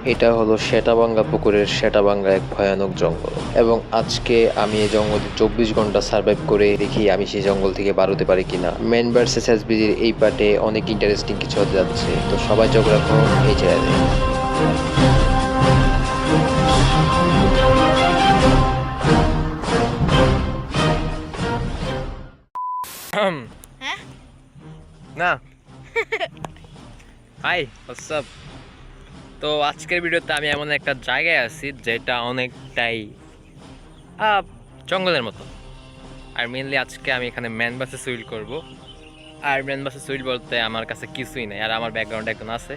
এটা হলো শেটাবাঙ্গা পুকুরের শেটাবাঙ্গা এক ভয়ানক জঙ্গল, এবং আজকে আমি এই জঙ্গলে 24 ঘন্টা সার্ভাইভ করে দেখি আমি সেই জঙ্গল থেকে বার হতে পারি কিনা। ম্যান ভার্সেস এসবিজির এই পার্টে অনেক ইন্টারেস্টিং কিছু হতে যাচ্ছে, তো সবাই চোখ রাখো এই চ্যানেলে। হ্যাঁ না হাই হোয়াটসঅ্যাপ। তো আজকের ভিডিওতে আমি এমন একটা জায়গায় আছি যেটা অনেকটাই জঙ্গলের মতো। আর মেনলি আজকে আমি এখানে ম্যান ভার্সেস উইল্ড করব। আর ম্যান ভার্সেস উইল্ড বলতে আমার কাছে কিছুই নাই, আর আমার ব্যাকগ্রাউন্ডে একজন আছে।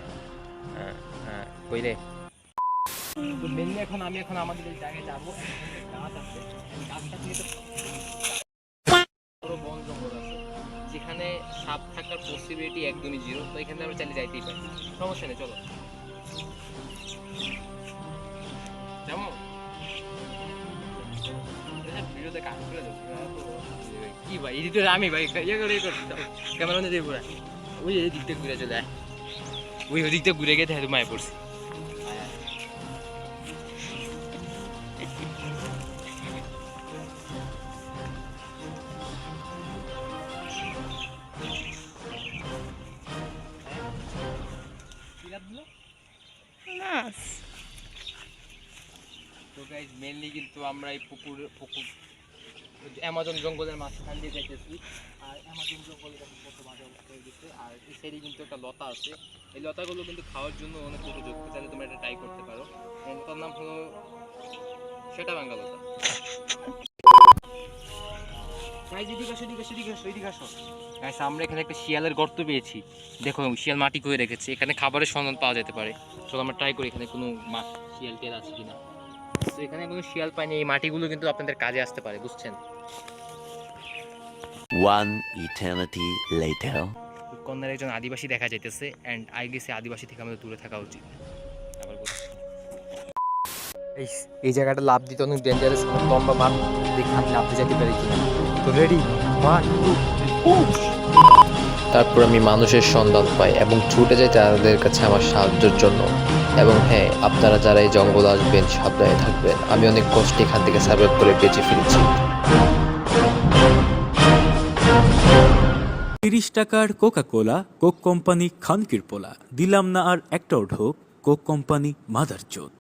কইলে তো মেনলি এখন আমাদের এই জায়গায় যাবো। গাছ আছে, গাছটা থেকে পুরো বন জঙ্গল আছে, যেখানে সাপ থাকার পসিবিলিটি একদমই জিরো। তো এখানে আমরা চাইলে যাইতেই পারি, সমস্যা নেই, চলো। যেমন ভিডিওতে কাজ করে কি ভাই এডিটর আমি ভাই ইয়ে করে ক্যামেরা নিয়ে যাই পুরা ওই দিক থেকে ঘুরে চলে আয়, ওই দিক থেকে ঘুরে গিয়ে দেখে মায়ে পড়ছি। নাস তো গাইজ মেনলি কিন্তু আমরা এই পুকুর অ্যামাজন জঙ্গলের মাঝখান দিয়ে যাইতেছি। আর অ্যামাজন জঙ্গলে দেখুন কত বাজে অবস্থা হয়ে গেছে। আর এই সাইডে কিন্তু একটা লতা আছে, এই লতাগুলো কিন্তু খাওয়ার জন্য অনেক উপযুক্ত, চাইলে তোমরা এটা ট্রাই করতে পারো। এই লতার নাম হলো শেটাবাঙ্গা লতা। আমরা এখানে একটা শিয়ালের গর্ত পেয়েছি, দেখো শিয়াল মাটি করে রেখেছে, এখানে খাবারের সন্ধান পাওয়া যেতে পারে। চলো আমরা ট্রাই করি এখানে কোনো শিয়াল টেল আছে কিনা। তো এখানে কোনো শিয়াল পাইনি, এই মাটিগুলো কিন্তু আপনাদের কাজে আসতে পারে, বুঝছেন। One eternity later. কন্যার একজন আদিবাসী দেখা যাইতেছে, অ্যান্ড আই গেছে আদিবাসী থেকে আমাদের দূরে থাকা উচিত। আবার এই জায়গাটা লাভ দিতে অনেক ডেঞ্জারাস, লম্বা মাঠ দেখে আমি লাভতে যেতে পারি কিনা। তো রেডি, 1 2 3 তারপর আমি মানুষের সন্ধান পাই এবং ছুটে যাই তাদের কাছে আমার সাহায্যের জন্য। এবং হ্যাঁ, আপনারা যারা এই জঙ্গল আসবেন সাবধানে থাকবেন, আমি অনেক কষ্টে এখান থেকে সার্ভাইভ করে বেঁচে ফিরেছি। 30 টাকার কোকা-কোলা, কোক কোম্পানি খানকির পোলা, দিলাম না আর একটাও ঢোক, কোক কোম্পানি মাদারচোদ।